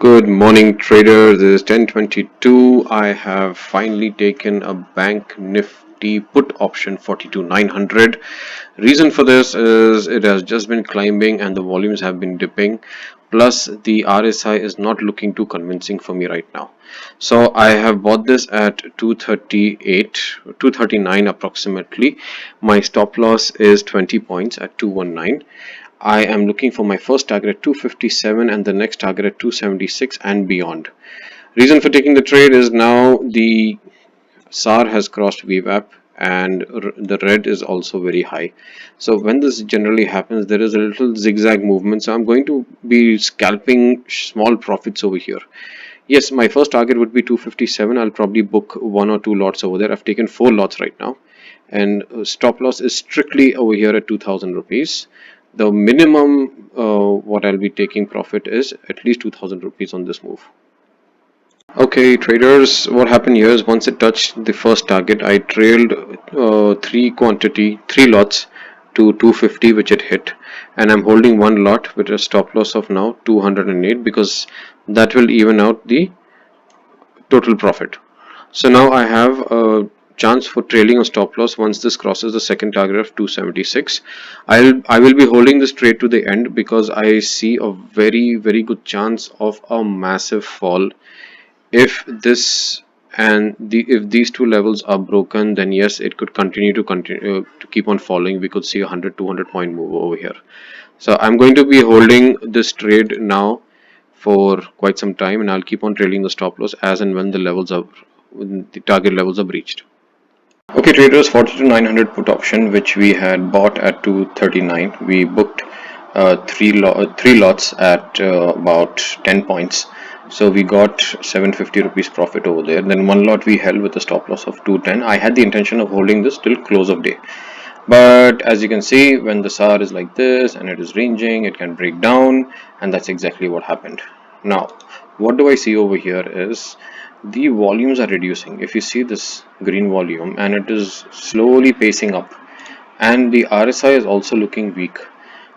Good morning, traders. This is 10:22. I have finally taken a bank nifty put option 42,900. Reason for this is it has just been climbing and the volumes have been dipping. Plus, the RSI is not looking too convincing for me right now. So I have bought this at 238, 239 approximately. My stop loss is 20 points at 219. I am looking for my first target at 257 and the next target at 276 and beyond. Reason for taking the trade is now the SAR has crossed VWAP and the red is also very high. So when this generally happens, there is a little zigzag movement. So I'm going to be scalping small profits over here. Yes, my first target would be 257. I'll probably book one or two lots over there. I've taken 4 lots right now, and stop loss is strictly over here at 2,000 rupees. The minimum what I'll be taking profit is at least 2,000 rupees on this move. Okay, traders, what happened here is once it touched the first target, I trailed three lots to 250, which it hit, and I'm holding one lot with a stop loss of now 208 because that will even out the total profit. So now I have a chance for trailing a stop loss once this crosses the second target of 276. I will be holding this trade to the end because I see a very good chance of a massive fall. If this and if these two levels are broken, then yes, it could continue to keep on falling. We could see a 100-200 point move over here. So I'm going to be holding this trade now for quite some time, and I'll keep on trailing the stop loss as and when the target levels are breached. Okay, traders, 42,900 put option which we had bought at 239. We booked three lots at about 10 points. So we got 750 rupees profit over there. Then one lot we held with a stop loss of 210. I had the intention of holding this till close of day. But as you can see, when the SAR is like this and it is ranging, it can break down, and that's exactly what happened. Now, what do I see over here is the volumes are reducing. If you see this green volume, and it is slowly pacing up, and the RSI is also looking weak.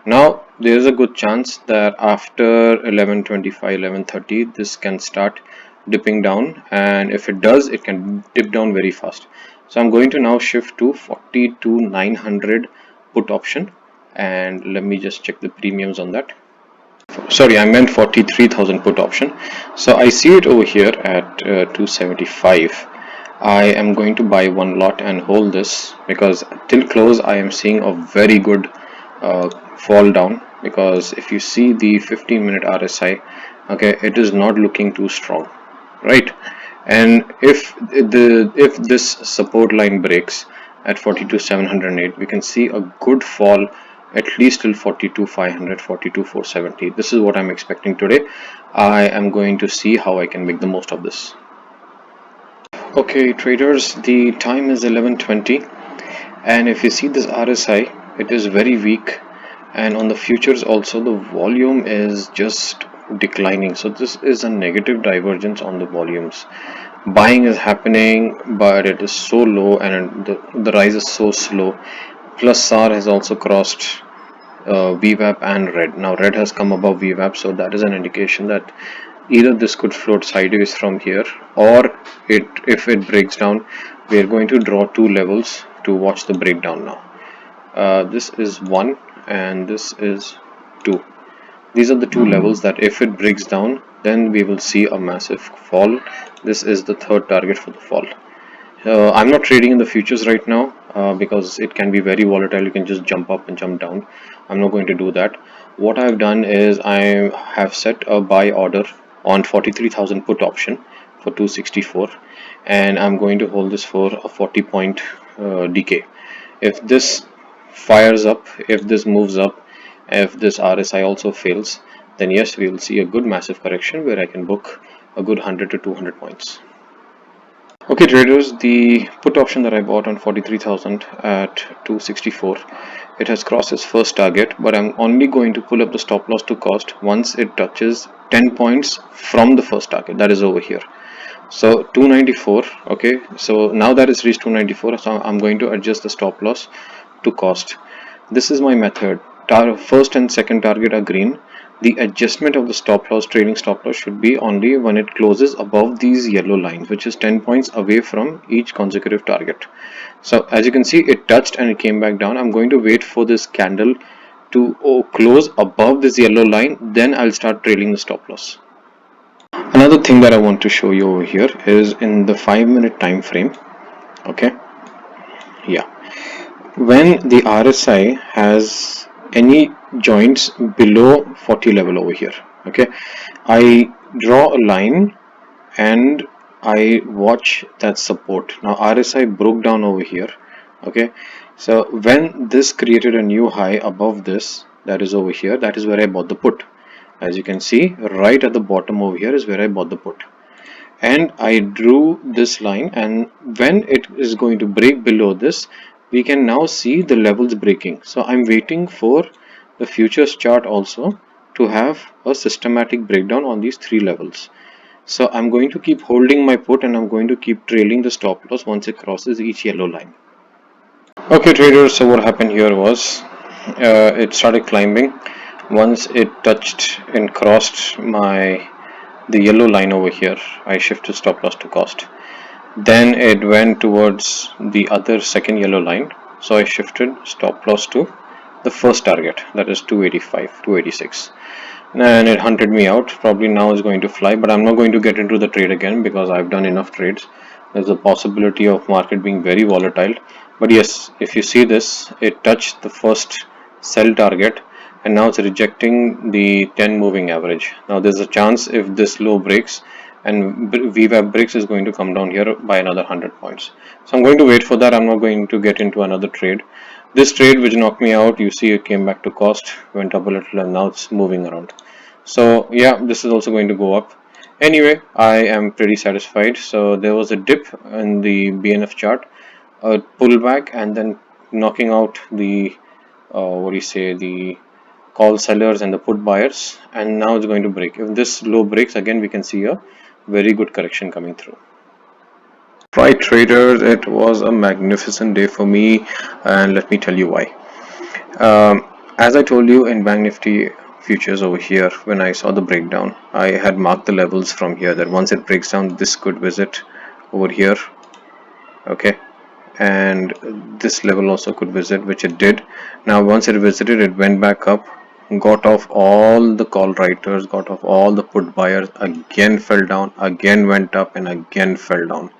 Now, there is a good chance that after 11:25, 11:30, this can start dipping down, and if it does, it can dip down very fast. So I'm going to now shift to 42,900 put option, and let me just check the premiums on that. Sorry, I meant 43,000 put option. So I see it over here at 275. I am going to buy one lot and hold this because till close I am seeing a very good fall down, because if you see the 15-minute RSI, okay, it is not looking too strong, right? And if this support line breaks at 42,708, we can see a good fall at least till 42,500, 42,470. This is what I'm expecting today. I am going to see how I can make the most of this. Okay, traders, the time is 11:20, and if you see this RSI, it is very weak, and on the futures also the volume is just declining. So this is a negative divergence on the volumes. Buying is happening, but it is so low, and the rise is so slow. Plus SAR has also crossed VWAP and red. Now red has come above VWAP, so that is an indication that either this could float sideways from here, or if it breaks down, we are going to draw two levels to watch the breakdown now. This is 1 and this is 2. These are the two levels that if it breaks down, then we will see a massive fall. This is the third target for the fall. I'm not trading in the futures right now because it can be very volatile. You can just jump up and jump down. I'm not going to do that. What I've done is I have set a buy order on 43,000 put option for 264, and I'm going to hold this for a 40 point decay. If this fires up, if this moves up, if this RSI also fails, then yes, we will see a good massive correction where I can book a good 100 to 200 points. Okay, traders, the put option that I bought on 43,000 at 264, it has crossed its first target, but I'm only going to pull up the stop loss to cost once it touches 10 points from the first target, that is over here. So 294. Okay, so now that it's reached 294, so I'm going to adjust the stop loss to cost. This is my method. First and second target are green, the adjustment of the stop loss, trailing stop loss, should be only when it closes above these yellow lines, which is 10 points away from each consecutive target. So as you can see, it touched and it came back down. I'm going to wait for this candle to close above this yellow line, then I'll start trailing the stop loss. Another thing that I want to show you over here is in the 5-minute time frame. Okay, yeah, when the RSI has any joints below 40 level over here, okay, I draw a line and I watch that support. Now RSI broke down over here. Okay, so when this created a new high above this, that is over here, that is where I bought the put. As you can see, right at the bottom over here is where I bought the put, and I drew this line, and when it is going to break below this, we can now see the levels breaking. So I'm waiting for the futures chart also to have a systematic breakdown on these three levels. So I'm going to keep holding my put and I'm going to keep trailing the stop loss once it crosses each yellow line. Okay traders, so what happened here was it started climbing. Once it touched and crossed the yellow line over here, I shifted stop loss to cost. Then it went towards the other second yellow line, so I shifted stop loss to the first target, that is 285, 286. And it hunted me out. Probably now is going to fly, but I'm not going to get into the trade again because I've done enough trades. There's a possibility of market being very volatile, but yes, if you see this, it touched the first sell target and now it's rejecting the 10 moving average. Now there's a chance if this low breaks and VWAP breaks, is going to come down here by another 100 points. So I'm going to wait for that. I'm not going to get into another trade. This trade which knocked me out, you see it came back to cost, went up a little, and now it's moving around. So yeah, this is also going to go up. Anyway, I am pretty satisfied. So there was a dip in the BNF chart, a pullback, and then knocking out the what do you say, the call sellers and the put buyers, and now it's going to break. If this low breaks again, we can see a very good correction coming through. Right traders, it was a magnificent day for me, and let me tell you why. As I told you in Bank Nifty futures over here, when I saw the breakdown, I had marked the levels from here that once it breaks down, this could visit over here. Okay, and this level also could visit, which it did. Now once it visited, it went back up, got off all the call writers, got off all the put buyers, again fell down, again went up, and again fell down.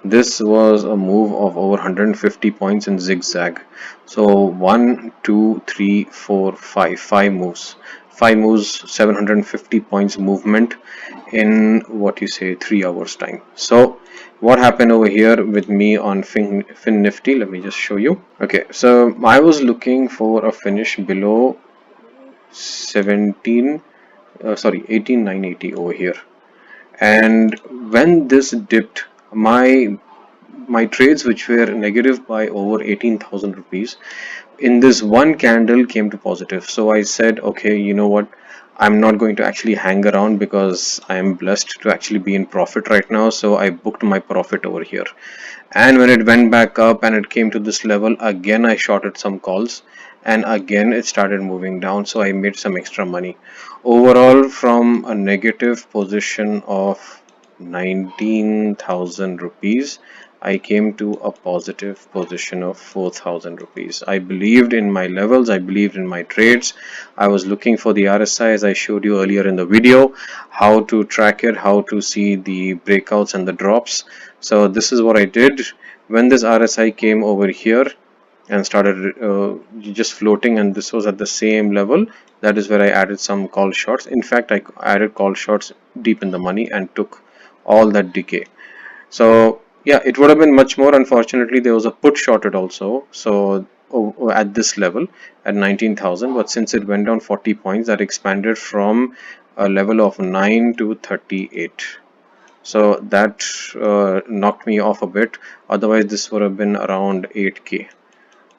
This was a move of over 150 points in zigzag. So 1 2 3 4 5 moves, 750 points movement in what you say 3 hours time. So what happened over here with me on FinNifty, let me just show you. Okay, so I was looking for a finish below 18,980 over here, and when this dipped, my trades which were negative by over 18,000 rupees in this one candle came to positive. So I said, okay, you know what, I'm not going to actually hang around because I am blessed to actually be in profit right now. So I booked my profit over here, and when it went back up and it came to this level again, I shorted some calls and again it started moving down, so I made some extra money. Overall, from a negative position of 19,000 rupees, I came to a positive position of 4,000 rupees. I believed in my levels, I believed in my trades. I was looking for the RSI as I showed you earlier in the video, how to track it, how to see the breakouts and the drops. So this is what I did. When this RSI came over here and started just floating, and this was at the same level, that is where I added some call shots. In fact, I added call shots deep in the money and took all that decay. So yeah, it would have been much more. Unfortunately, there was a put shorted also, so at this level at 19,000, but since it went down 40 points, that expanded from a level of 9 to 38. So that knocked me off a bit. Otherwise this would have been around 8k.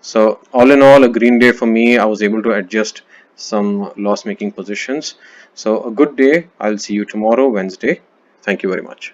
So all in all, a green day for me. I was able to adjust some loss making positions. So a good day. I'll see you tomorrow, Wednesday. Thank you very much.